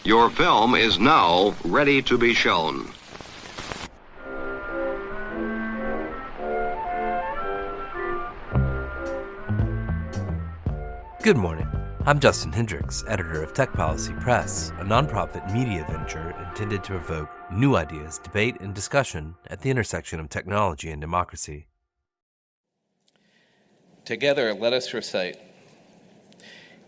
Your film is now ready to be shown. Good morning. I'm Justin Hendricks, editor of Tech Policy Press, a nonprofit media venture intended to evoke new ideas, debate, and discussion at the intersection of technology and democracy. Together, let us recite.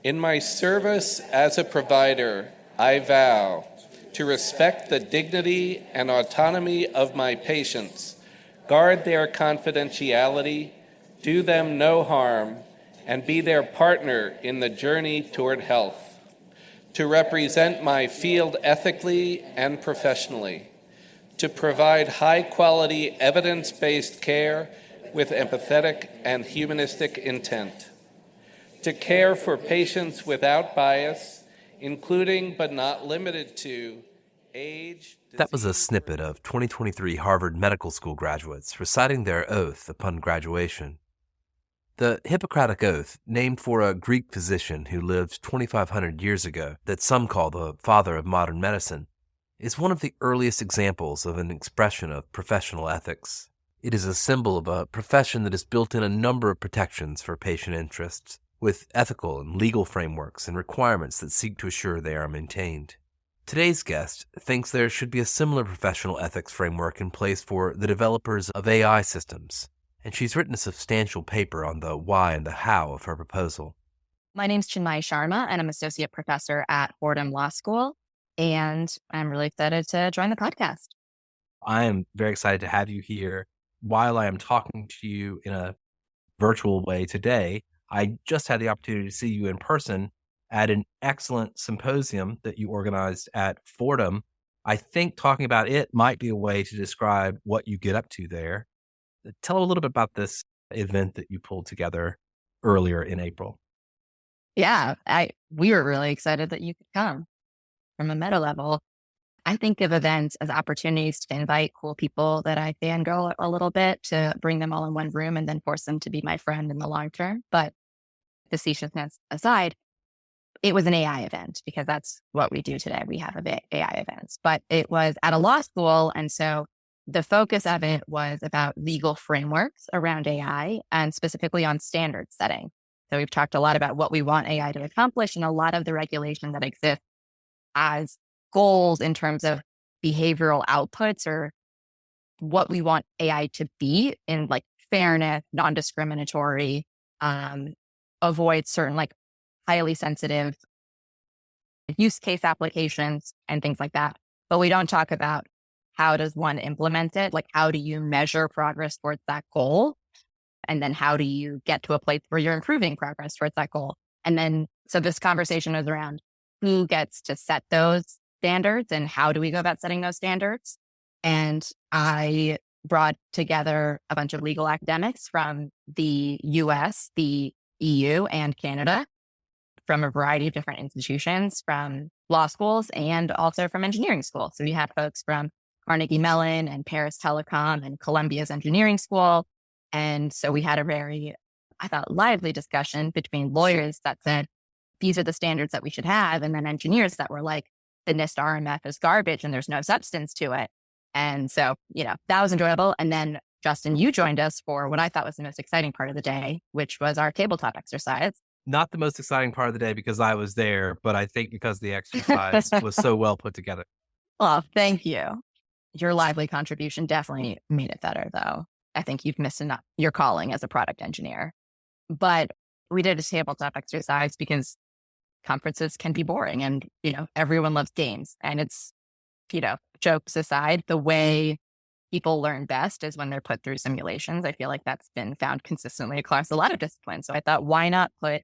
In my service as a provider, I vow to respect the dignity and autonomy of my patients, guard their confidentiality, do them no harm, and be their partner in the journey toward health, to represent my field ethically and professionally, to provide high-quality, evidence-based care with empathetic and humanistic intent, to care for patients without bias, including but not limited to age. That was a snippet of 2023 Harvard Medical School graduates reciting their oath upon graduation. The Hippocratic Oath, named for a Greek physician who lived 2,500 years ago that some call the father of modern medicine, is one of the earliest examples of an expression of professional ethics. It is a symbol of a profession that has built in a number of protections for patient interests, with ethical and legal frameworks and requirements that seek to assure they are maintained. Today's guest thinks there should be a similar professional ethics framework in place for the developers of AI systems, and she's written a substantial paper on the why and the how of her proposal. My name's Chinmayi Sharma, and I'm associate professor at Fordham Law School, and I'm really excited to join the podcast. I am very excited to have you here. While I am talking to you in a virtual way today, I just had the opportunity to see you in person at an excellent symposium that you organized at Fordham. I think talking about it might be a way to describe what you get up to there. Tell a little bit about this event that you pulled together earlier in April. Yeah, we were really excited that you could come. From a meta level, I think of events as opportunities to invite cool people that I fangirl a little bit, to bring them all in one room and then force them to be my friend in the long term. But facetiousness aside, it was an AI event because that's what we do today. We have AI events, but it was at a law school. And so the focus of it was about legal frameworks around AI and specifically on standard setting. So we've talked a lot about what we want AI to accomplish and a lot of the regulation that exists as goals in terms of behavioral outputs or what we want AI to be in like fairness, non-discriminatory, avoid certain like highly sensitive use case applications and things like that. But we don't talk about how does one implement it? Like, how do you measure progress towards that goal? And then how do you get to a place where you're improving progress towards that goal? And then, so this conversation is around who gets to set those standards and how do we go about setting those standards? And I brought together a bunch of legal academics from the US, the EU, and Canada, from a variety of different institutions, from law schools and also from engineering schools. So we had folks from Carnegie Mellon and Paris Telecom and Columbia's engineering school. And so we had a very, I thought, lively discussion between lawyers that said, these are the standards that we should have. And then engineers that were like, the NIST RMF is garbage and there's no substance to it. And so, that was enjoyable. And then Justin, you joined us for what I thought was the most exciting part of the day, which was our tabletop exercise. Not the most exciting part of the day because I was there, but I think because the exercise was so well put together. Well, thank you. Your lively contribution definitely made it better, though. I think you've missed enough your calling as a product engineer. But we did a tabletop exercise because conferences can be boring and, everyone loves games. And it's, jokes aside, the way people learn best is when they're put through simulations. I feel like that's been found consistently across a lot of disciplines. So I thought, why not put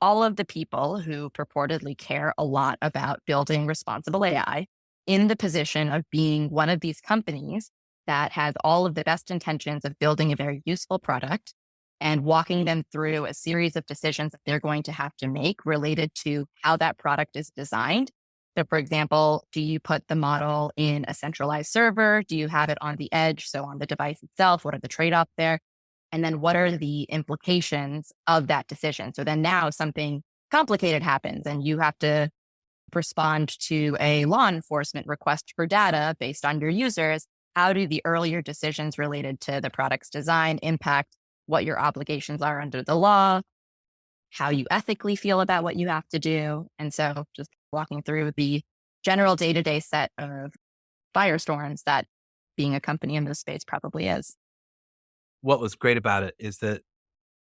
all of the people who purportedly care a lot about building responsible AI in the position of being one of these companies that has all of the best intentions of building a very useful product and walking them through a series of decisions that they're going to have to make related to how that product is designed. So for example, do you put the model in a centralized server? Do you have it on the edge? So on the device itself, what are the trade-offs there? And then what are the implications of that decision? So then now something complicated happens and you have to respond to a law enforcement request for data based on your users, how do the earlier decisions related to the product's design impact what your obligations are under the law, how you ethically feel about what you have to do? And so just walking through the general day-to-day set of firestorms that being a company in this space probably is. What was great about it is that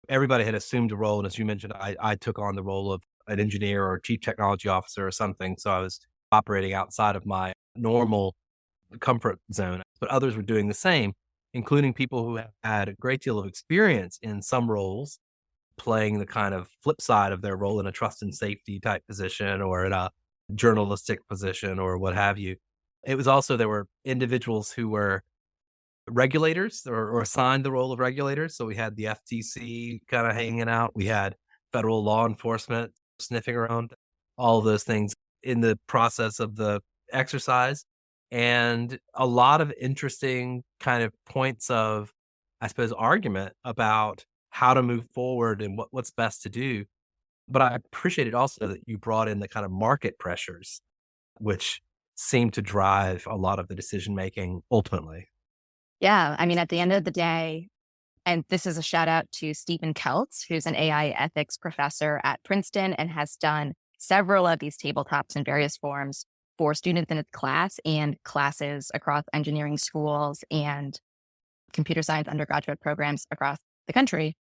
everybody had assumed a role. And as you mentioned, I took on the role of an engineer or chief technology officer or something. So I was operating outside of my normal comfort zone, but others were doing the same, including people who had a great deal of experience in some roles, playing the kind of flip side of their role in a trust and safety type position or in a journalistic position or what have you. It was also, there were individuals who were regulators or assigned the role of regulators. So we had the FTC kind of hanging out. We had federal law enforcement sniffing around, all of those things in the process of the exercise. And a lot of interesting kind of points of, I suppose, argument about how to move forward and what's best to do. But I appreciated also that you brought in the kind of market pressures, which seem to drive a lot of the decision making ultimately. Yeah. I mean, at the end of the day, and this is a shout out to Stephen Keltz, who's an AI ethics professor at Princeton and has done several of these tabletops in various forms for students in his class and classes across engineering schools and computer science undergraduate programs across the country.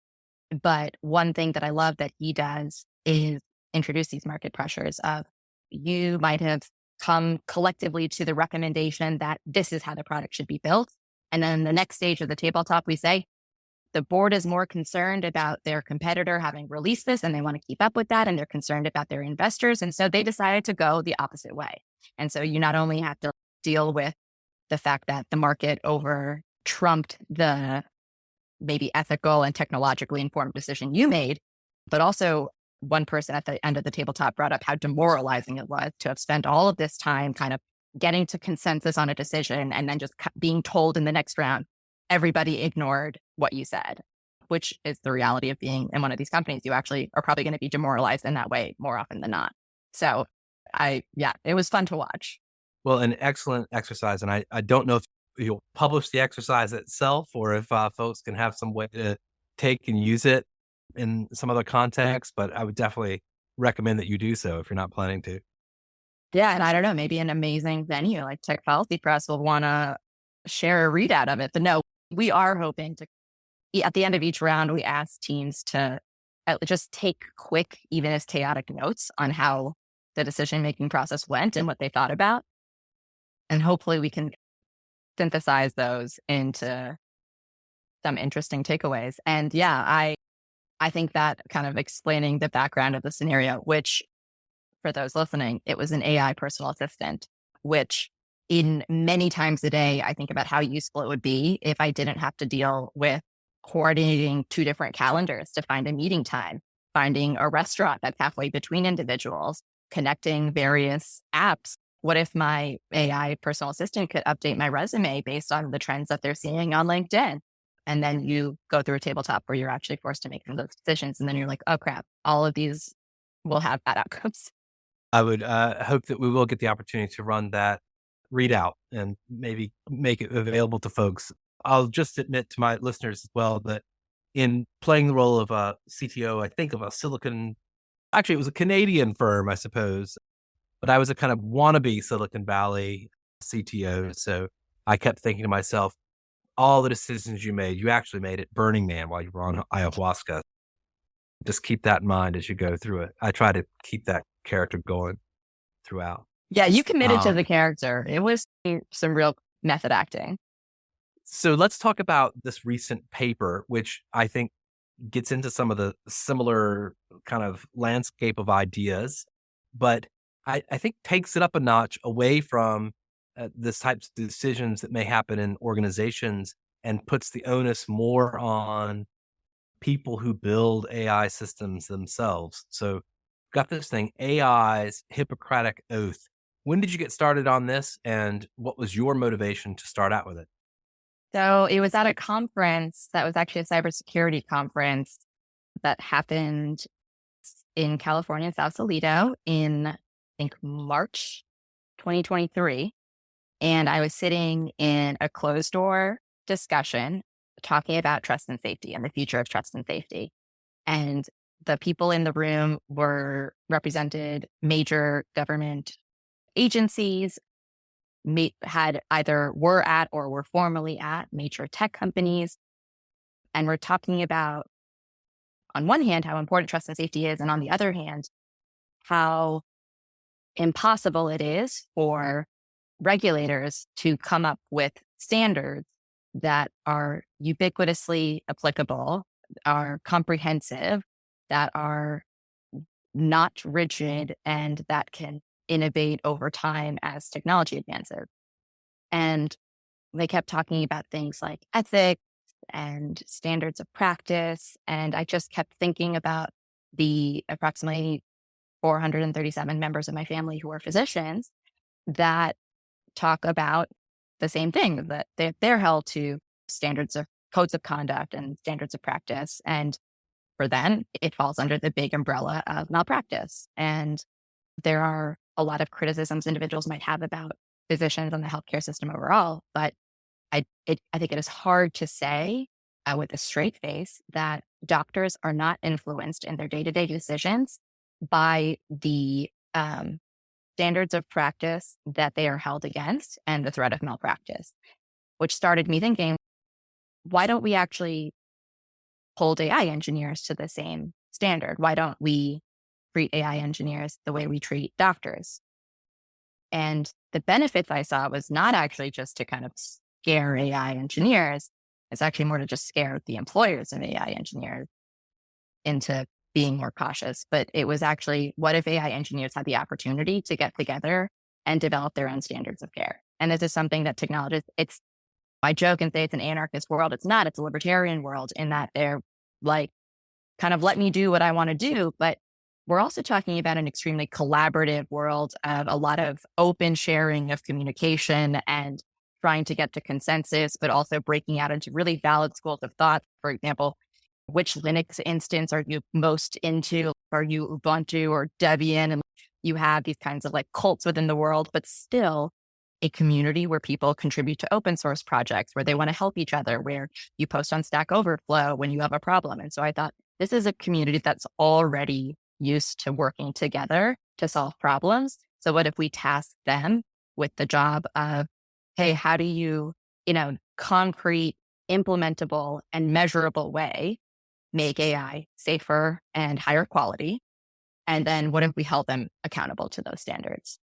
But one thing that I love that he does is introduce these market pressures of you might have come collectively to the recommendation that this is how the product should be built. And then the next stage of the tabletop, we say, the board is more concerned about their competitor having released this and they want to keep up with that. And they're concerned about their investors. And so they decided to go the opposite way. And so you not only have to deal with the fact that the market over trumped the maybe ethical and technologically informed decision you made, but also one person at the end of the tabletop brought up how demoralizing it was to have spent all of this time kind of getting to consensus on a decision and then just being told in the next round, everybody ignored what you said, which is the reality of being in one of these companies. You actually are probably going to be demoralized in that way more often than not. So it was fun to watch. Well, an excellent exercise. And I don't know if you'll publish the exercise itself or if folks can have some way to take and use it in some other context, but I would definitely recommend that you do so if you're not planning to. Yeah. And I don't know, maybe an amazing venue like Tech Policy Press will want to share a readout of it. But no, we are hoping to, at the end of each round, we ask teams to just take quick, even as chaotic notes on how the decision-making process went and what they thought about. And hopefully we can synthesize those into some interesting takeaways. And yeah, I think that kind of explaining the background of the scenario, which for those listening, it was an AI personal assistant, which in many times a day, I think about how useful it would be if I didn't have to deal with coordinating two different calendars to find a meeting time, finding a restaurant that's halfway between individuals, connecting various apps. What if my AI personal assistant could update my resume based on the trends that they're seeing on LinkedIn? And then you go through a tabletop where you're actually forced to make those decisions. And then you're like, oh crap, all of these will have bad outcomes. I would hope that we will get the opportunity to run that readout and maybe make it available to folks. I'll just admit to my listeners as well that in playing the role of a CTO, I think of a actually it was a Canadian firm, I suppose, but I was a kind of wannabe Silicon Valley CTO. So I kept thinking to myself, all the decisions you made, you actually made at Burning Man while you were on ayahuasca. Just keep that in mind as you go through it. I try to keep that character going throughout. Yeah, you committed to the character. It was some real method acting. So let's talk about this recent paper, which I think gets into some of the similar kind of landscape of ideas, but I think takes it up a notch away from this types of decisions that may happen in organizations and puts the onus more on people who build AI systems themselves. So got this thing, AI's Hippocratic Oath. When did you get started on this and what was your motivation to start out with it? So it was at a conference that was actually a cybersecurity conference that happened in California, South Toledo in think March 2023. And I was sitting in a closed door discussion talking about trust and safety and the future of trust and safety. And the people in the room were represented major government agencies, had either were at or were formerly at major tech companies. And we're talking about, on one hand, how important trust and safety is, and on the other hand, how impossible it is for regulators to come up with standards that are ubiquitously applicable, are comprehensive, that are not rigid, and that can innovate over time as technology advances. And they kept talking about things like ethics and standards of practice. And I just kept thinking about the approximately 437 members of my family who are physicians that talk about the same thing, that they're held to standards of codes of conduct and standards of practice. And for them, it falls under the big umbrella of malpractice. And there are a lot of criticisms individuals might have about physicians and the healthcare system overall, but I think it is hard to say with a straight face that doctors are not influenced in their day-to-day decisions by the standards of practice that they are held against and the threat of malpractice, which started me thinking, why don't we actually hold AI engineers to the same standard? Why don't we treat AI engineers the way we treat doctors? And the benefits I saw was not actually just to kind of scare AI engineers. It's actually more to just scare the employers of AI engineers into being more cautious. But it was actually, what if AI engineers had the opportunity to get together and develop their own standards of care? And this is something that technologists, I joke and say it's an anarchist world. It's not, it's a libertarian world in that they're like, kind of let me do what I want to do. But we're also talking about an extremely collaborative world of a lot of open sharing of communication and trying to get to consensus, but also breaking out into really valid schools of thought. For example, which Linux instance are you most into? Are you Ubuntu or Debian? And you have these kinds of like cults within the world, but still a community where people contribute to open source projects, where they want to help each other, where you post on Stack Overflow when you have a problem. And so I thought this is a community that's already used to working together to solve problems. So what if we task them with the job of, hey, how do you, in a concrete, implementable, and measurable way, make AI safer and higher quality? And then what if we held them accountable to those standards?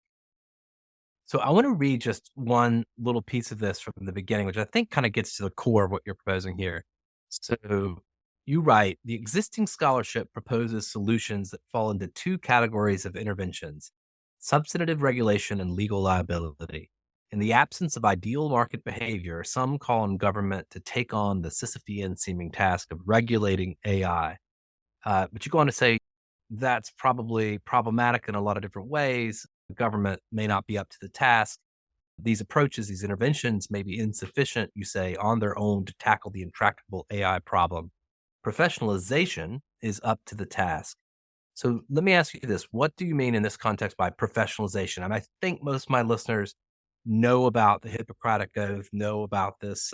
So I want to read just one little piece of this from the beginning, which I think kind of gets to the core of what you're proposing here. So you write, the existing scholarship proposes solutions that fall into two categories of interventions: substantive regulation and legal liability. In the absence of ideal market behavior, some call on government to take on the Sisyphean seeming task of regulating AI. But you go on to say that's probably problematic in a lot of different ways. The government may not be up to the task. These approaches, these interventions may be insufficient, you say, on their own to tackle the intractable AI problem. Professionalization is up to the task. So let me ask you this. What do you mean in this context by professionalization? I mean, I think most of my listeners know about the Hippocratic Oath, know about this,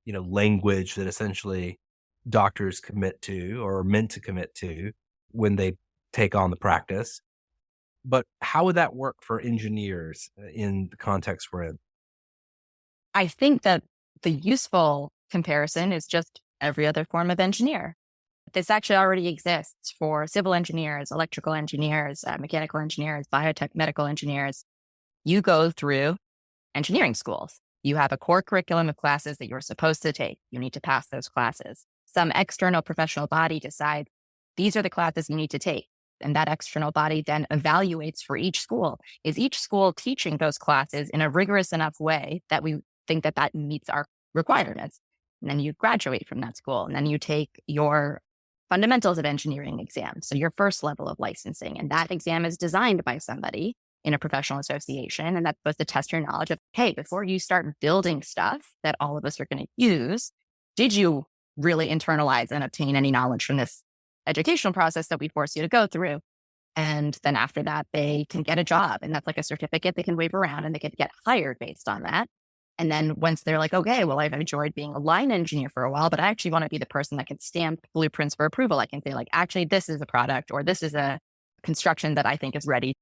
language that essentially doctors commit to or are meant to commit to when they take on the practice. But how would that work for engineers in the context we're in? I think that the useful comparison is just every other form of engineer. This actually already exists for civil engineers, electrical engineers, mechanical engineers, biotech, medical engineers. You go through engineering schools. You have a core curriculum of classes that you're supposed to take. You need to pass those classes. Some external professional body decides these are the classes you need to take. And that external body then evaluates for each school. Is each school teaching those classes in a rigorous enough way that we think that that meets our requirements? And then you graduate from that school. And then you take your fundamentals of engineering exam. So your first level of licensing. And that exam is designed by somebody in a professional association. And that's supposed to test your knowledge of, hey, before you start building stuff that all of us are going to use, did you really internalize and obtain any knowledge from this educational process that we force you to go through? And then after that, they can get a job. And that's like a certificate they can wave around and they can get hired based on that. And then once they're like, okay, well, I've enjoyed being a line engineer for a while, but I actually want to be the person that can stamp blueprints for approval. I can say, like, actually, this is a product or this is a construction that I think is ready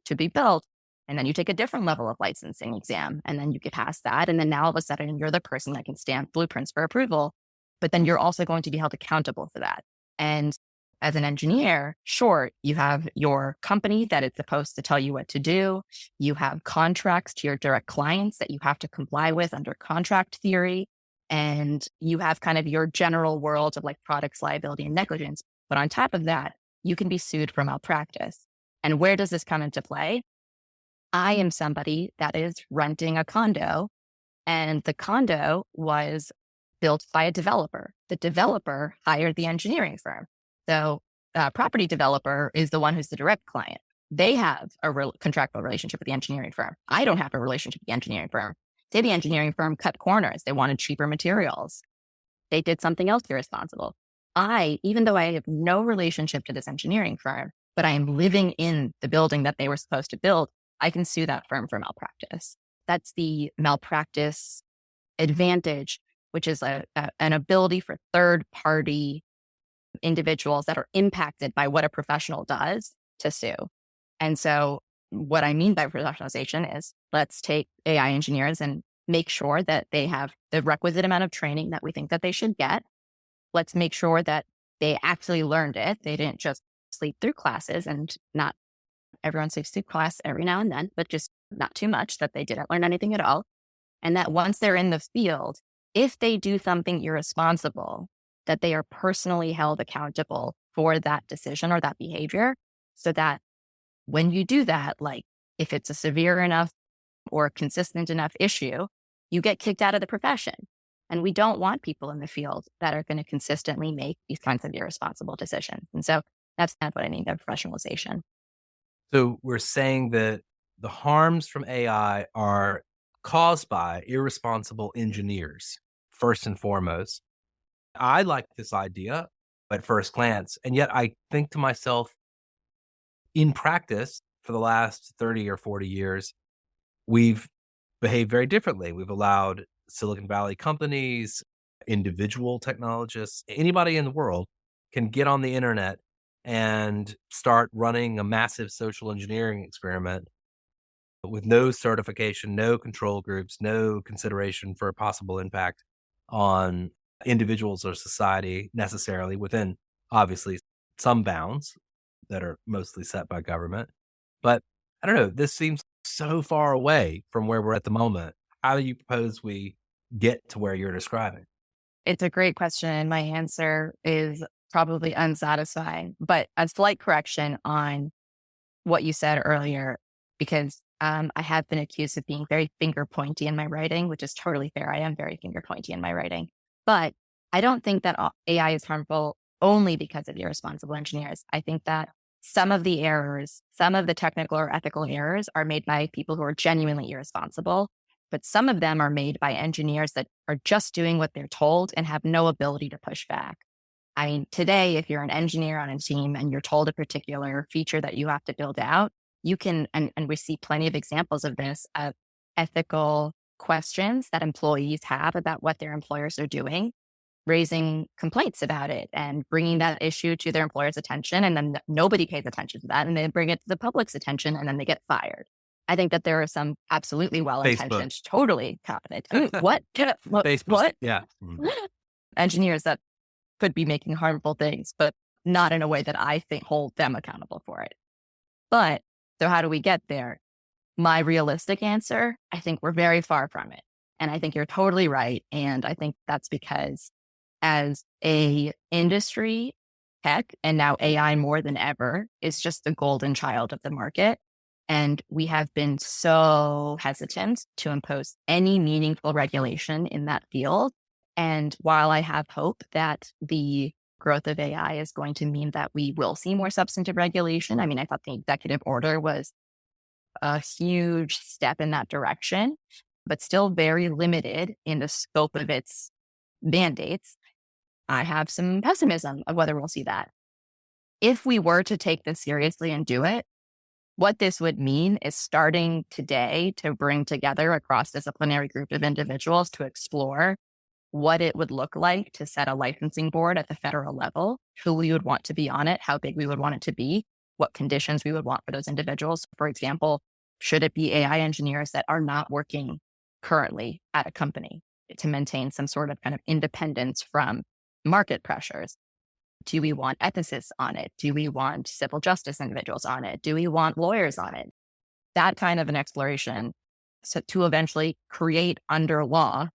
to be built. And then you take a different level of licensing exam and then you get past that. And then now all of a sudden you're the person that can stamp blueprints for approval, but then you're also going to be held accountable for that. And as an engineer, sure, you have your company that is supposed to tell you what to do. You have contracts to your direct clients that you have to comply with under contract theory. And you have kind of your general world of like products, liability, and negligence. But on top of that, you can be sued for malpractice. And where does this come into play? I am somebody that is renting a condo, and the condo was built by a developer. The developer hired the engineering firm. So property developer is the one who's the direct client. They have a contractual relationship with the engineering firm. I don't have a relationship with the engineering firm. Say the engineering firm cut corners. They wanted cheaper materials. They did something else irresponsible. Even though I have no relationship to this engineering firm, but I am living in the building that they were supposed to build, I can sue that firm for malpractice. That's the malpractice advantage, which is an ability for third-party individuals that are impacted by what a professional does to sue. And so what I mean by professionalization is let's take AI engineers and make sure that they have the requisite amount of training that we think that they should get. Let's make sure that they actually learned it. They didn't just sleep through classes, and not everyone sleeps through class every now and then, but just not too much, that they didn't learn anything at all. And that once they're in the field, if they do something irresponsible, that they are personally held accountable for that decision or that behavior, so that when you do that, like if it's a severe enough or consistent enough issue, you get kicked out of the profession. And we don't want people in the field that are going to consistently make these kinds of irresponsible decisions. And so that's kind of what I mean by professionalization. So we're saying that the harms from AI are caused by irresponsible engineers, first and foremost. I like this idea at first glance, and yet I think to myself, in practice, for the last 30 or 40 years, we've behaved very differently. We've allowed Silicon Valley companies, individual technologists, anybody in the world can get on the internet and start running a massive social engineering experiment with no certification, no control groups, no consideration for a possible impact on individuals or society necessarily, within obviously some bounds that are mostly set by government. But I don't know, this seems so far away from where we're at the moment. How do you propose we get to where you're describing? It's a great question. And my answer is probably unsatisfying, but a slight correction on what you said earlier, because I have been accused of being very finger pointy in my writing, which is totally fair. I am very finger pointy in my writing, but I don't think that AI is harmful only because of irresponsible engineers. I think that some of the errors, some of the technical or ethical errors are made by people who are genuinely irresponsible, but some of them are made by engineers that are just doing what they're told and have no ability to push back. I mean, today, if you're an engineer on a team and you're told a particular feature that you have to build out, you can, and we see plenty of examples of this, of ethical questions that employees have about what their employers are doing, raising complaints about it and bringing that issue to their employer's attention. And then nobody pays attention to that. And they bring it to the public's attention and then they get fired. I think that there are some absolutely well-intentioned, Facebook. totally competent. I mean, what? Facebook. What? Yeah. Mhm. Engineers that could be making harmful things, but not in a way that I think hold them accountable for it. But so how do we get there? My realistic answer, I think we're very far from it. And I think you're totally right. And I think that's because as a industry, tech and now AI more than ever is just the golden child of the market. And we have been so hesitant to impose any meaningful regulation in that field. And while I have hope that the growth of AI is going to mean that we will see more substantive regulation, I mean, I thought the executive order was a huge step in that direction, but still very limited in the scope of its mandates. I have some pessimism of whether we'll see that. if we were to take this seriously and do it, what this would mean is starting today to bring together a cross-disciplinary group of individuals to explore what it would look like to set a licensing board at the federal level, who we would want to be on it, how big we would want it to be, what conditions we would want for those individuals. For example, should it be AI engineers that are not working currently at a company to maintain some sort of kind of independence from market pressures? Do we want ethicists on it? Do we want civil justice individuals on it? Do we want lawyers on it? That kind of an exploration, so to eventually create under law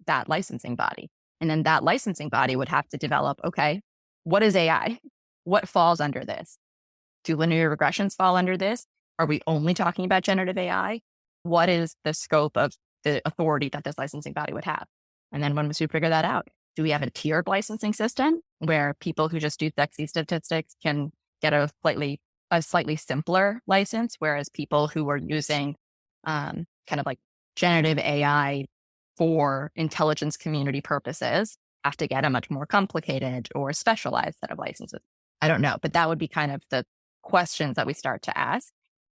that licensing body. And then that licensing body would have to develop, okay, what is AI? What falls under this? Do linear regressions fall under this? Are we only talking about generative AI? What is the scope of the authority that this licensing body would have? And then once we figure that out, do we have a tiered licensing system where people who just do sexy statistics can get a slightly simpler license, whereas people who are using kind of like generative AI for intelligence community purposes have to get a much more complicated or specialized set of licenses? I don't know, but that would be kind of the questions that we start to ask.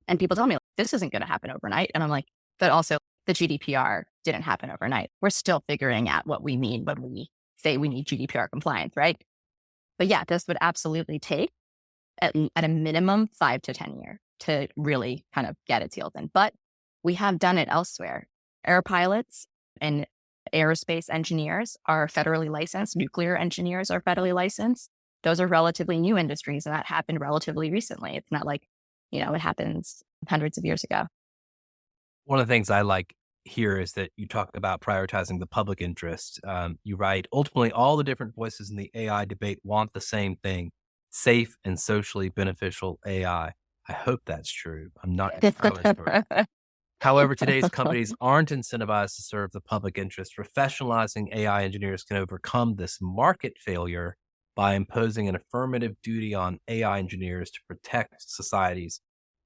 And people tell me, like, this isn't going to happen overnight. And I'm like, but also the GDPR didn't happen overnight. We're still figuring out what we mean when we say we need GDPR compliance, right? But yeah, this would absolutely take at a minimum 5 to 10 years to really kind of get its heels in. But we have done it elsewhere. Air pilots and aerospace engineers are federally licensed. Nuclear engineers are federally licensed. Those are relatively new industries, and that happened relatively recently. It's not like, it happens hundreds of years ago. One of the things I like here is that you talk about prioritizing the public interest. You write, ultimately, all the different voices in the AI debate want the same thing: safe and socially beneficial AI. I hope that's true. I'm not entirely sure. However, today's companies aren't incentivized to serve the public interest. Professionalizing AI engineers can overcome this market failure by imposing an affirmative duty on AI engineers to protect society's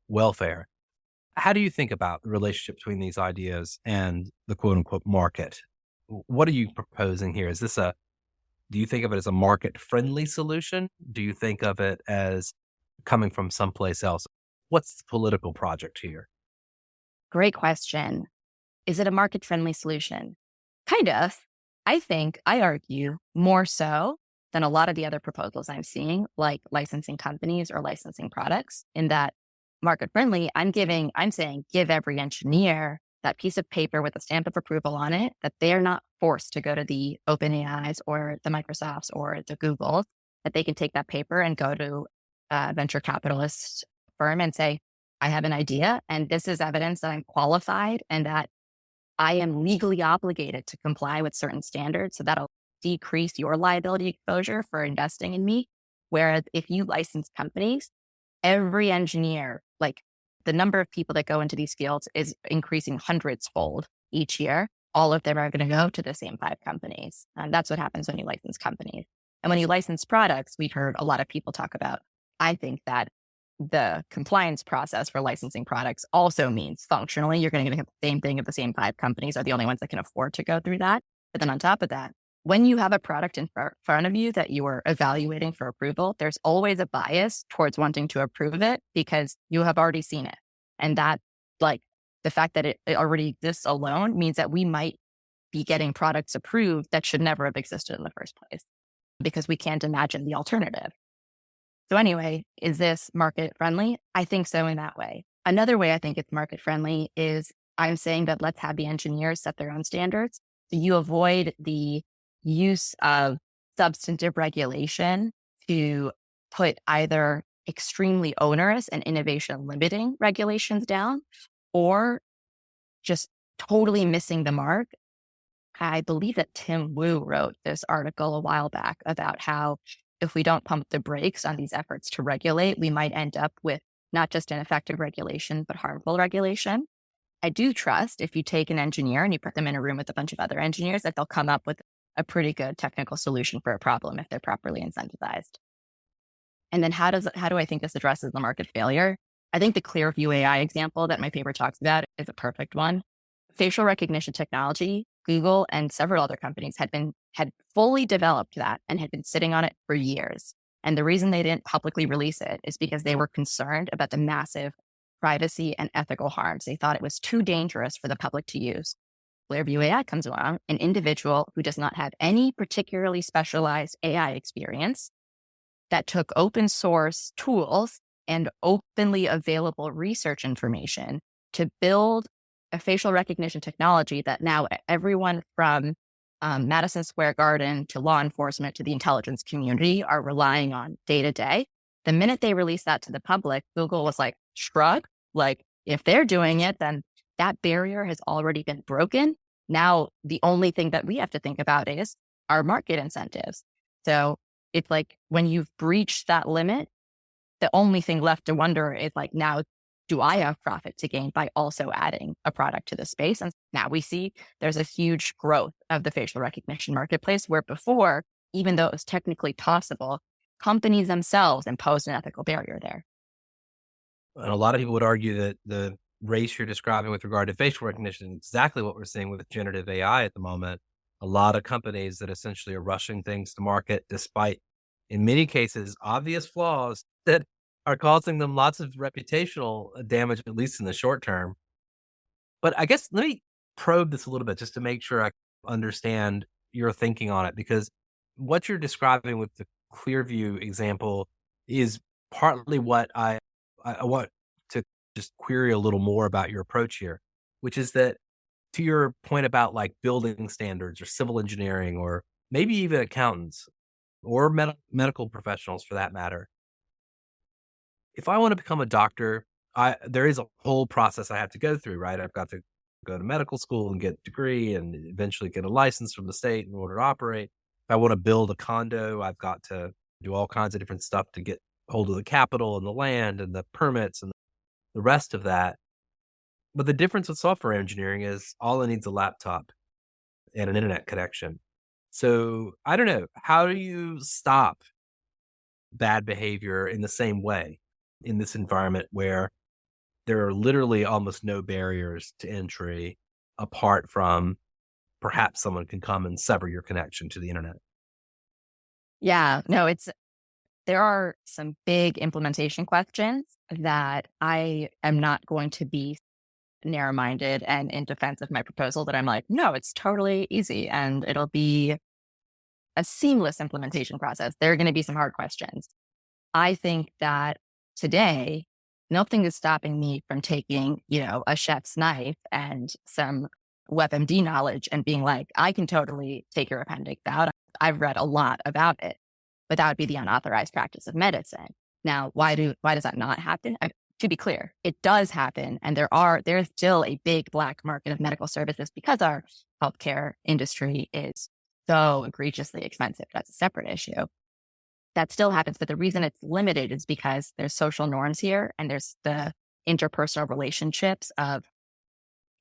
welfare. How do you think about the relationship between these ideas and the quote unquote market? What are you proposing here? Do you think of it as a market friendly solution? Do you think of it as coming from someplace else? What's the political project here? Great question. Is it a market friendly solution? Kind of. I argue more so than a lot of the other proposals I'm seeing, like licensing companies or licensing products, in that market friendly, I'm saying give every engineer that piece of paper with a stamp of approval on it, that they're not forced to go to the OpenAIs or the Microsofts or the Googles, that they can take that paper and go to a venture capitalist firm and say, I have an idea, and this is evidence that I'm qualified and that I am legally obligated to comply with certain standards. So that'll decrease your liability exposure for investing in me. Whereas if you license companies, every engineer, like the number of people that go into these fields is increasing hundreds fold each year. All of them are going to go to the same 5 companies. And that's what happens when you license companies. And when you license products, we've heard a lot of people talk about, I think that the compliance process for licensing products also means functionally you're going to get the same thing if the same 5 companies are the only ones that can afford to go through that. But then on top of that, when you have a product in front of you that you are evaluating for approval, there's always a bias towards wanting to approve it because you have already seen it. And that, like, the fact that it already exists alone means that we might be getting products approved that should never have existed in the first place because we can't imagine the alternative. So anyway, is this market friendly? I think so in that way. Another way I think it's market friendly is I'm saying that let's have the engineers set their own standards. So you avoid the use of substantive regulation to put either extremely onerous and innovation limiting regulations down or just totally missing the mark. I believe that Tim Wu wrote this article a while back about how if we don't pump the brakes on these efforts to regulate, we might end up with not just ineffective regulation, but harmful regulation. I do trust if you take an engineer and you put them in a room with a bunch of other engineers, that they'll come up with a pretty good technical solution for a problem if they're properly incentivized. And then how do I think this addresses the market failure? I think the Clearview AI example that my paper talks about is a perfect one. Facial recognition technology, Google and several other companies had fully developed that and had been sitting on it for years. And the reason they didn't publicly release it is because they were concerned about the massive privacy and ethical harms. They thought it was too dangerous for the public to use. Clearview AI comes along, an individual who does not have any particularly specialized AI experience that took open source tools and openly available research information to build a facial recognition technology that now everyone from Madison Square Garden to law enforcement to the intelligence community are relying on day to day. The minute they released that to the public, Google was like, shrug, like if they're doing it, then that barrier has already been broken. Now, the only thing that we have to think about is our market incentives. So it's like when you've breached that limit, the only thing left to wonder is like, now, do I have profit to gain by also adding a product to the space? And now we see there's a huge growth of the facial recognition marketplace where before, even though it was technically possible, companies themselves imposed an ethical barrier there. And a lot of people would argue that the race you're describing with regard to facial recognition is exactly what we're seeing with generative AI at the moment. A lot of companies that essentially are rushing things to market despite, in many cases, obvious flaws that are causing them lots of reputational damage, at least in the short term. But I guess let me probe this a little bit just to make sure I understand your thinking on it, because what you're describing with the Clearview example is partly what I want to just query a little more about your approach here, which is that to your point about like building standards or civil engineering or maybe even accountants or medical professionals for that matter. If I want to become a doctor, there is a whole process I have to go through, right? I've got to go to medical school and get a degree and eventually get a license from the state in order to operate. If I want to build a condo, I've got to do all kinds of different stuff to get hold of the capital and the land and the permits and the rest of that. But the difference with software engineering is all it needs a laptop and an internet connection. So I don't know. How do you stop bad behavior in the same way in this environment where there are literally almost no barriers to entry apart from perhaps someone can come and sever your connection to the internet? Yeah, no, there are some big implementation questions that I am not going to be narrow-minded and in defense of my proposal that I'm like, no, it's totally easy and it'll be a seamless implementation process. There are going to be some hard questions. I think that today, nothing is stopping me from taking, a chef's knife and some WebMD knowledge and being like, I can totally take your appendix out. I've read a lot about it, but that would be the unauthorized practice of medicine. Now, why does that not happen? To be clear, it does happen. And there's still a big black market of medical services because our healthcare industry is so egregiously expensive. That's a separate issue. That still happens. But the reason it's limited is because there's social norms here and there's the interpersonal relationships of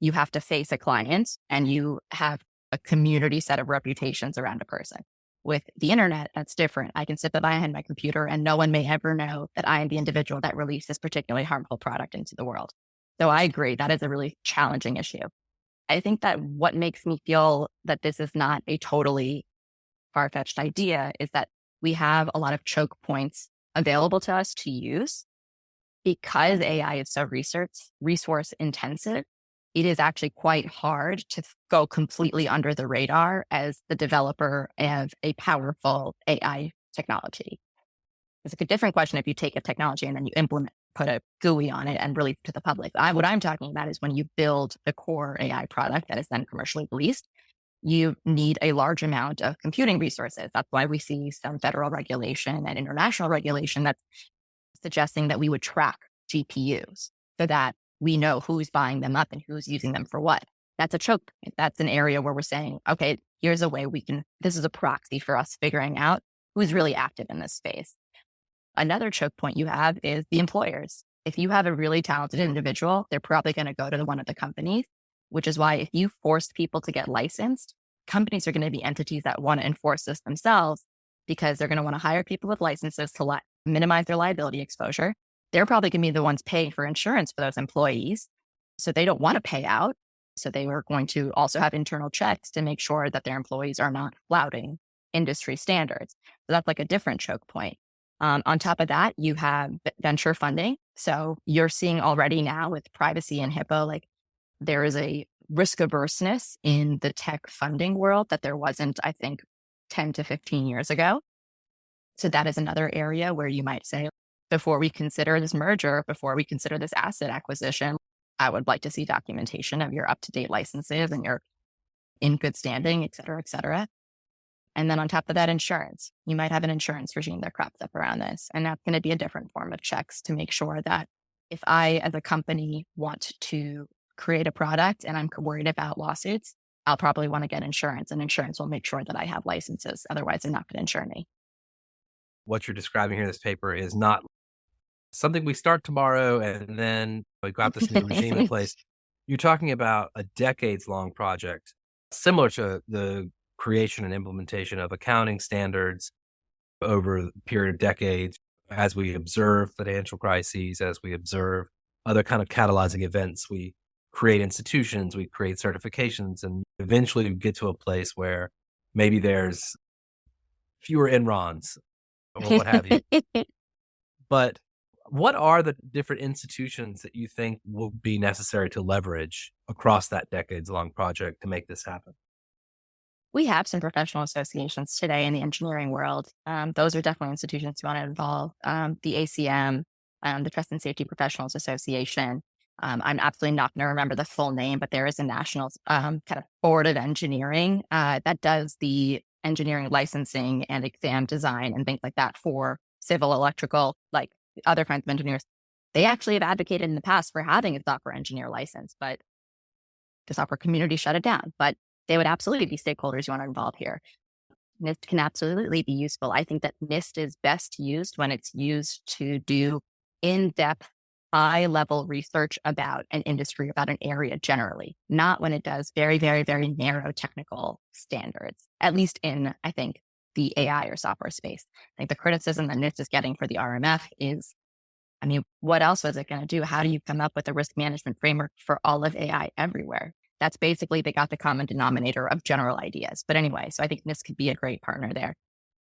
you have to face a client and you have a community set of reputations around a person. With the internet, that's different. I can sit behind my computer and no one may ever know that I am the individual that released this particularly harmful product into the world. So I agree that is a really challenging issue. I think that what makes me feel that this is not a totally far-fetched idea is that we have a lot of choke points available to us to use because AI is so resource intensive. It is actually quite hard to go completely under the radar as the developer of a powerful AI technology. It's like a different question if you take a technology and then you put a GUI on it and release it to the public. What I'm talking about is when you build the core AI product that is then commercially released, you need a large amount of computing resources. That's why we see some federal regulation and international regulation that's suggesting that we would track GPUs so that we know who's buying them up and who's using them for what. That's a choke point. That's an area where we're saying, okay, here's a way this is a proxy for us figuring out who's really active in this space. Another choke point you have is the employers. If you have a really talented individual, they're probably going to go to one of the companies, which is why if you force people to get licensed, companies are going to be entities that want to enforce this themselves because they're going to want to hire people with licenses to minimize their liability exposure. They're probably going to be the ones paying for insurance for those employees. So they don't want to pay out. So they are going to also have internal checks to make sure that their employees are not flouting industry standards. So that's like a different choke point. On top of that, you have venture funding. So you're seeing already now with privacy and HIPAA, like there is a risk averseness in the tech funding world that there wasn't, I think, 10 to 15 years ago. So that is another area where you might say, before we consider this merger, before we consider this asset acquisition, I would like to see documentation of your up-to-date licenses and you're in good standing, et cetera, et cetera. And then on top of that, insurance. You might have an insurance regime that crops up around this. And that's going to be a different form of checks to make sure that if I, as a company, want to create a product and I'm worried about lawsuits, I'll probably want to get insurance, and insurance will make sure that I have licenses. Otherwise, they're not going to insure me. What you're describing here in this paper is not something we start tomorrow and then we got this new regime in place. You're talking about a decades-long project, similar to the creation and implementation of accounting standards over a period of decades, as we observe financial crises, as we observe other kind of catalyzing events. We create institutions, we create certifications, and eventually we get to a place where maybe there's fewer Enrons or what have you. But what are the different institutions that you think will be necessary to leverage across that decades-long project to make this happen? We have some professional associations today in the engineering world. Those are definitely institutions you want to involve. The ACM, the Trust and Safety Professionals Association. I'm absolutely not going to remember the full name, but there is a national kind of board of engineering that does the engineering licensing and exam design and things like that for civil, electrical, like other kinds of engineers. They actually have advocated in the past for having a software engineer license, but the software community shut it down. But they would absolutely be stakeholders you want to involve here. NIST can absolutely be useful. I think that NIST is best used when it's used to do in-depth, high-level research about an industry, about an area generally, not when it does very, very, very narrow technical standards, at least in, I think, the AI or software space. I think the criticism that NIST is getting for the RMF is, I mean, what else is it going to do? How do you come up with a risk management framework for all of AI everywhere? That's basically, they got the common denominator of general ideas. But anyway, so I think NIST could be a great partner there.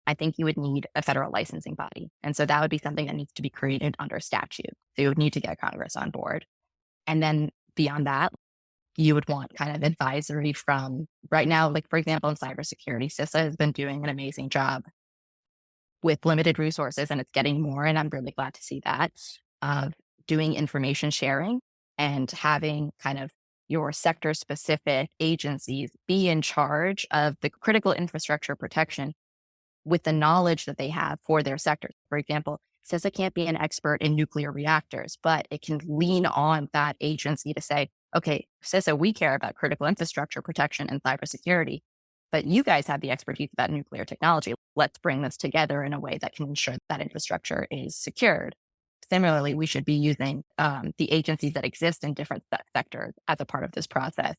I think you would need a federal licensing body. And so that would be something that needs to be created under statute. So you would need to get Congress on board. And then beyond that, you would want kind of advisory from right now, like for example, in cybersecurity, CISA has been doing an amazing job with limited resources, and it's getting more. And I'm really glad to see that, of doing information sharing and having kind of your sector specific agencies be in charge of the critical infrastructure protection with the knowledge that they have for their sectors. For example, CISA can't be an expert in nuclear reactors, but it can lean on that agency to say, okay, CISA, we care about critical infrastructure protection and cybersecurity, but you guys have the expertise about nuclear technology. Let's bring this together in a way that can ensure that infrastructure is secured. Similarly, we should be using the agencies that exist in different sectors as a part of this process.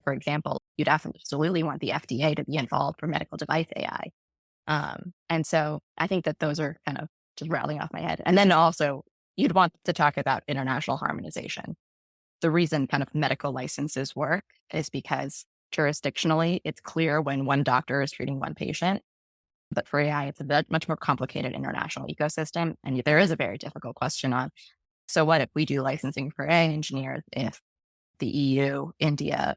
For example, you'd absolutely want the FDA to be involved for medical device AI. And so I think that those are kind of just rattling off my head. And then also, you'd want to talk about international harmonization. The reason kind of medical licenses work is because jurisdictionally, it's clear when one doctor is treating one patient. But for AI, it's a much more complicated international ecosystem. And there is a very difficult question on, so what if we do licensing for AI engineers if the EU, India,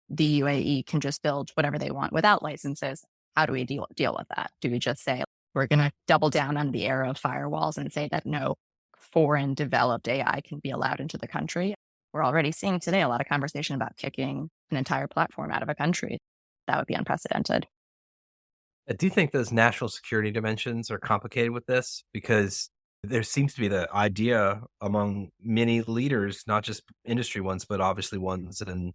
the UAE can just build whatever they want without licenses? How do we deal with that? Do we just say, we're going to double down on the era of firewalls and say that no foreign developed AI can be allowed into the country? We're already seeing today a lot of conversation about kicking an entire platform out of a country. That would be unprecedented. I do think those national security dimensions are complicated with this because there seems to be the idea among many leaders, not just industry ones, but obviously ones in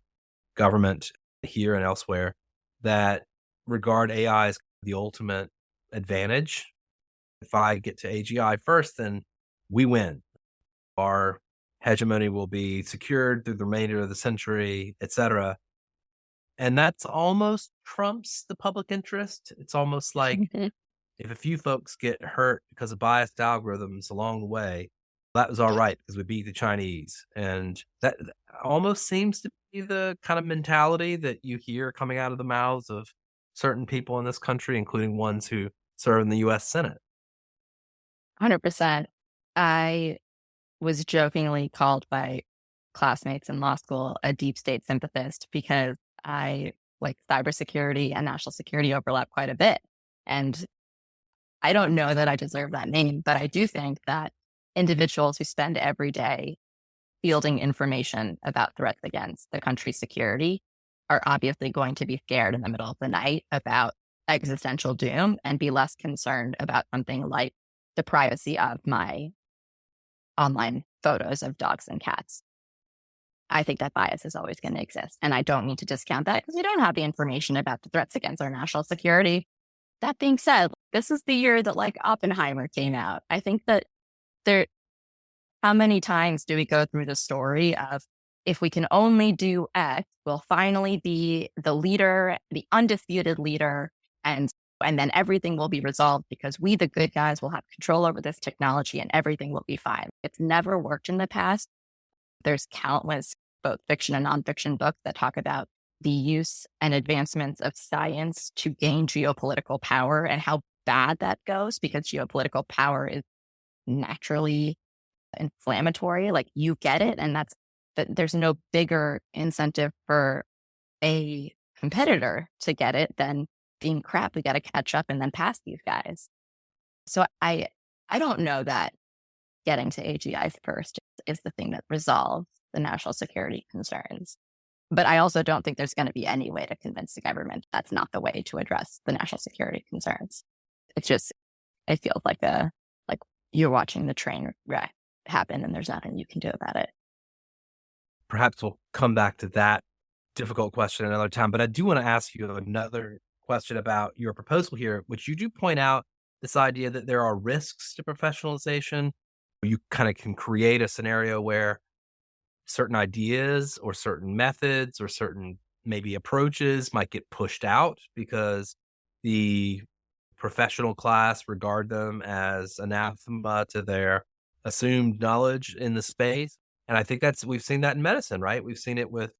government here and elsewhere, that regard AI as the ultimate advantage. If I get to AGI first, then we win. Our hegemony will be secured through the remainder of the century, et cetera. And that's almost trumps the public interest. It's almost like if a few folks get hurt because of biased algorithms along the way, that was all right because we beat the Chinese. And that almost seems to be the kind of mentality that you hear coming out of the mouths of certain people in this country, including ones who serve in the U.S. Senate. 100%. I was jokingly called by classmates in law school a deep state sympathist because I like cybersecurity and national security overlap quite a bit. And I don't know that I deserve that name, but I do think that individuals who spend every day fielding information about threats against the country's security are obviously going to be scared in the middle of the night about existential doom and be less concerned about something like the privacy of my online photos of dogs and cats. I think that bias is always going to exist. And I don't need to discount that because we don't have the information about the threats against our national security. That being said, this is the year that like Oppenheimer came out. I think that there, how many times do we go through the story of if we can only do X, we'll finally be the leader, the undisputed leader, and then everything will be resolved because we, the good guys, will have control over this technology and everything will be fine. It's never worked in the past. There's countless both fiction and nonfiction books that talk about the use and advancements of science to gain geopolitical power and how bad that goes because geopolitical power is naturally inflammatory. Like you get it, and there's no bigger incentive for a competitor to get it than being crap. We got to catch up and then pass these guys. So I don't know that getting to AGI first is the thing that resolves the national security concerns. But I also don't think there's going to be any way to convince the government that's not the way to address the national security concerns. It's just, it feels like you're watching the train wreck happen and there's nothing you can do about it. Perhaps we'll come back to that difficult question another time, but I do want to ask you another question about your proposal here, which you do point out this idea that there are risks to professionalization. You kind of can create a scenario where certain ideas or certain methods or certain maybe approaches might get pushed out because the professional class regard them as anathema to their assumed knowledge in the space. And I think we've seen that in medicine, right? We've seen it with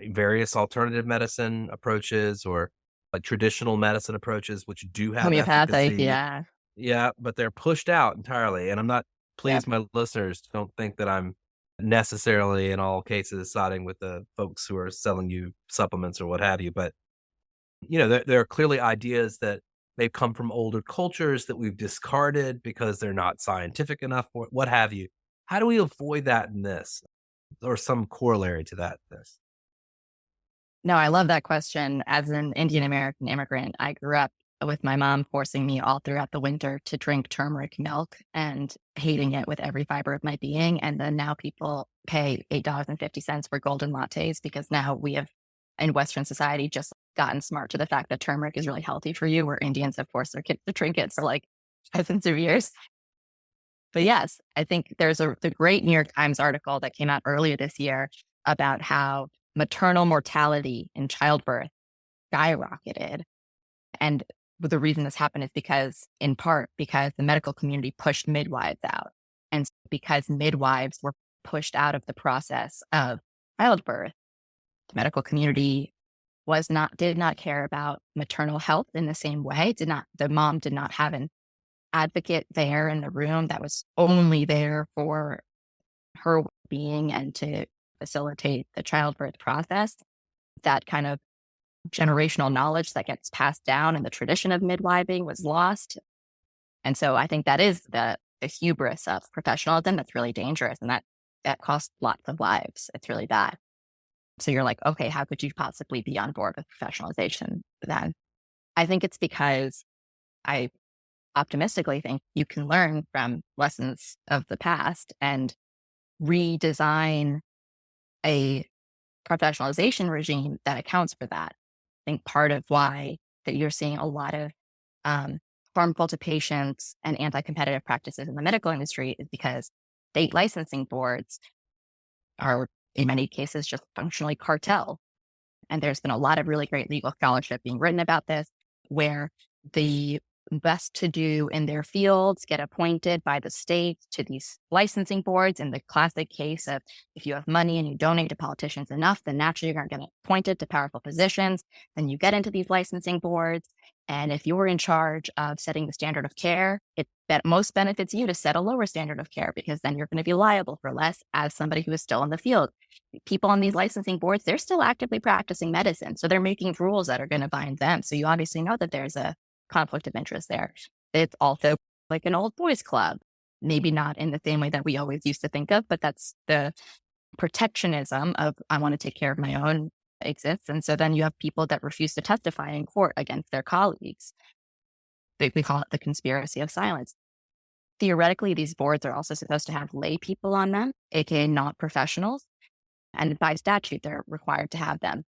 various alternative medicine approaches or like traditional medicine approaches, which do have Homeopathic, efficacy. yeah. Yeah, but they're pushed out entirely. And I'm not, please, my listeners, don't think that I'm necessarily in all cases siding with the folks who are selling you supplements or what have you. But, there are clearly ideas that they've come from older cultures that we've discarded because they're not scientific enough or what have you. How do we avoid that in this or some corollary to that? This. No, I love that question. As an Indian American immigrant, I grew up with my mom forcing me all throughout the winter to drink turmeric milk and hating it with every fiber of my being. And then now people pay $8.50 for golden lattes because now we have, in Western society, just gotten smart to the fact that turmeric is really healthy for you, where Indians have forced their kids to drink it for like thousands of years. But yes, I think there's the great New York Times article that came out earlier this year about how maternal mortality in childbirth skyrocketed. And the reason this happened is in part because the medical community pushed midwives out. And because midwives were pushed out of the process of childbirth, the medical community did not care about maternal health in the same way. The mom did not have an advocate there in the room that was only there for her being and to facilitate the childbirth process. That kind of generational knowledge that gets passed down in the tradition of midwiving was lost. And so I think that is the hubris of professionalism that's really dangerous. And that costs lots of lives. It's really bad. So you're like, okay, how could you possibly be on board with professionalization then? I think it's because I optimistically think you can learn from lessons of the past and redesign a professionalization regime that accounts for that. I think part of why that you're seeing a lot of harmful to patients and anti-competitive practices in the medical industry is because state licensing boards are, in many cases, just functionally cartel. And there's been a lot of really great legal scholarship being written about this, where the best to do in their fields get appointed by the state to these licensing boards. In the classic case of if you have money and you donate to politicians enough, then naturally you're going to get appointed to powerful positions. Then you get into these licensing boards. And if you're in charge of setting the standard of care, it most benefits you to set a lower standard of care, because then you're going to be liable for less as somebody who is still in the field. People on these licensing boards, they're still actively practicing medicine. So they're making rules that are going to bind them. So you obviously know that there's a conflict of interest there. It's also like an old boys club, maybe not in the same way that we always used to think of, but that's the protectionism of I want to take care of my own exists. And so then you have people that refuse to testify in court against their colleagues. We call it the conspiracy of silence. Theoretically, these boards are also supposed to have lay people on them, aka not professionals. And by statute, they're required to have them.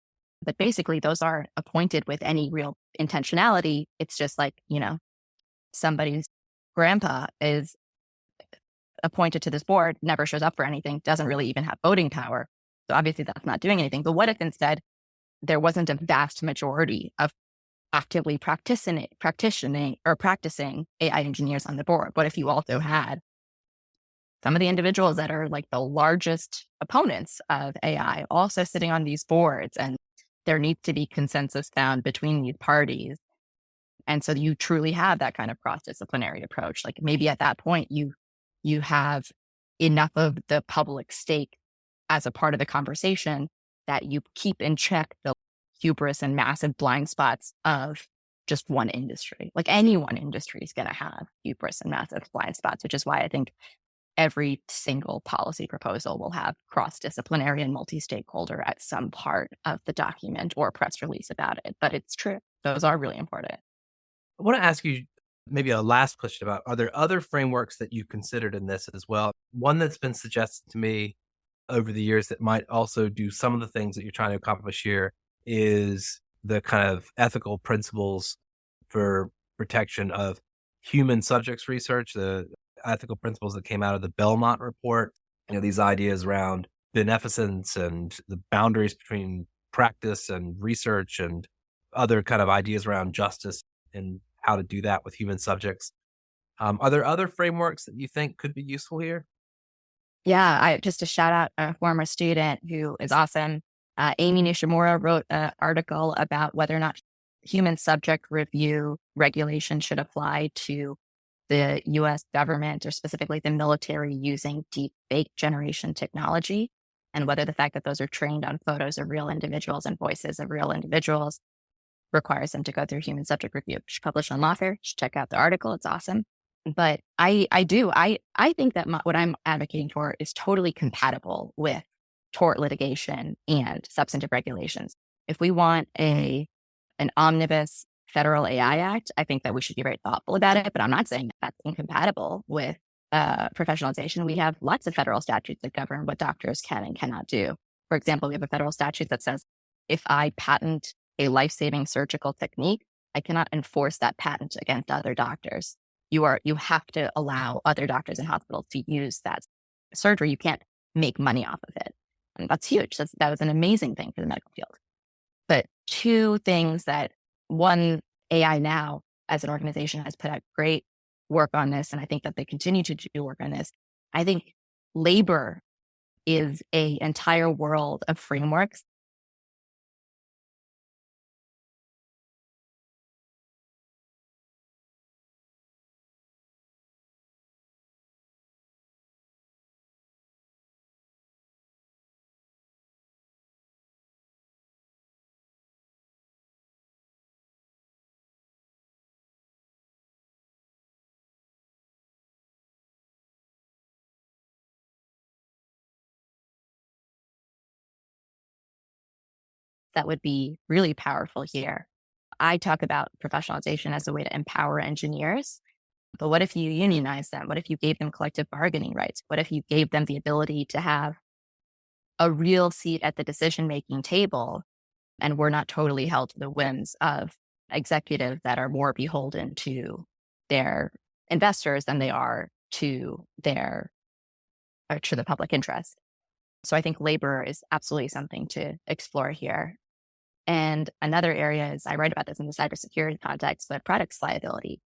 But basically, those aren't appointed with any real intentionality. It's just like, somebody's grandpa is appointed to this board, never shows up for anything, doesn't really even have voting power. So obviously that's not doing anything. But what if instead there wasn't a vast majority of actively practicing AI engineers on the board? What if you also had some of the individuals that are like the largest opponents of AI also sitting on these boards, and there needs to be consensus found between these parties? And so you truly have that kind of cross-disciplinary approach. Like maybe at that point, you have enough of the public stake as a part of the conversation that you keep in check the hubris and massive blind spots of just one industry. Like any one industry is going to have hubris and massive blind spots, which is why I think every single policy proposal will have cross-disciplinary and multi-stakeholder at some part of the document or press release about it. But it's true. Those are really important. I want to ask you maybe a last question about, are there other frameworks that you considered in this as well? One that's been suggested to me over the years that might also do some of the things that you're trying to accomplish here is the kind of ethical principles for protection of human subjects research, the ethical principles that came out of the Belmont report, these ideas around beneficence and the boundaries between practice and research and other kind of ideas around justice and how to do that with human subjects. Are there other frameworks that you think could be useful here? Yeah, just to shout out a former student who is awesome. Amy Nishimura wrote an article about whether or not human subject review regulation should apply to the US government, or specifically the military, using deep fake generation technology, and whether the fact that those are trained on photos of real individuals and voices of real individuals requires them to go through human subject review. It's published on Lawfare. Check out the article. It's awesome. But I think that what I'm advocating for is totally compatible with tort litigation and substantive regulations. If we want an omnibus federal AI Act, I think that we should be very thoughtful about it. But I'm not saying that that's incompatible with professionalization. We have lots of federal statutes that govern what doctors can and cannot do. For example, we have a federal statute that says if I patent a life-saving surgical technique, I cannot enforce that patent against other doctors. You have to allow other doctors and hospitals to use that surgery. You can't make money off of it. And that's huge. That was an amazing thing for the medical field. But two things that, one, AI Now as an organization has put out great work on this, and I think that they continue to do work on this. I think labor is an entire world of frameworks that would be really powerful here. I talk about professionalization as a way to empower engineers. But what if you unionize them? What if you gave them collective bargaining rights? What if you gave them the ability to have a real seat at the decision-making table, and we're not totally held to the whims of executives that are more beholden to their investors than they are to the public interest? So I think labor is absolutely something to explore here. And another area is, I write about this in the cybersecurity context, but products liability.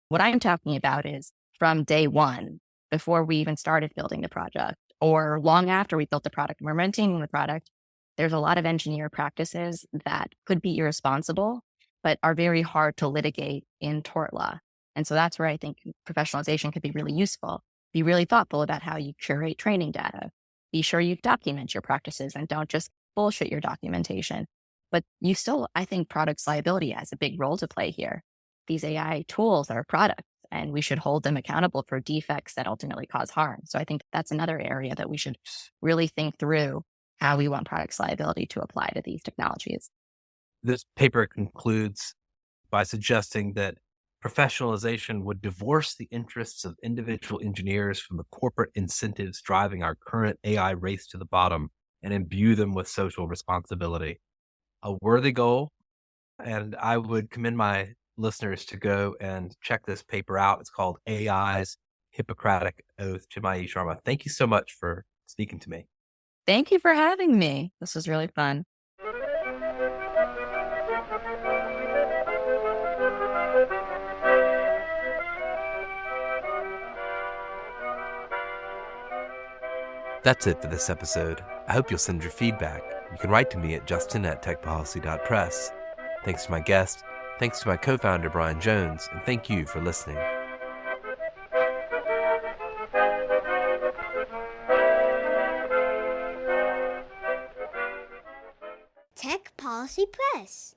What I'm talking about is from day one, before we even started building the project, or long after we built the product and we're maintaining the product, there's a lot of engineer practices that could be irresponsible, but are very hard to litigate in tort law. And so that's where I think professionalization could be really useful. Be really thoughtful about how you curate training data. Be sure you document your practices and don't just bullshit your documentation. But you still, I think products liability has a big role to play here. These AI tools are products and we should hold them accountable for defects that ultimately cause harm. So I think that's another area that we should really think through how we want products liability to apply to these technologies. This paper concludes by suggesting that professionalization would divorce the interests of individual engineers from the corporate incentives driving our current AI race to the bottom and imbue them with social responsibility. A worthy goal, and I would commend my listeners to go and check this paper out. It's called AI's Hippocratic Oath. Chinmayi Sharma, thank you so much for speaking to me. Thank you for having me. This was really fun. That's it for this episode. I hope you'll send your feedback. You can write to me at justin@techpolicy.press. Thanks to my guest, thanks to my co-founder Brian Jones, and thank you for listening. Tech Policy Press.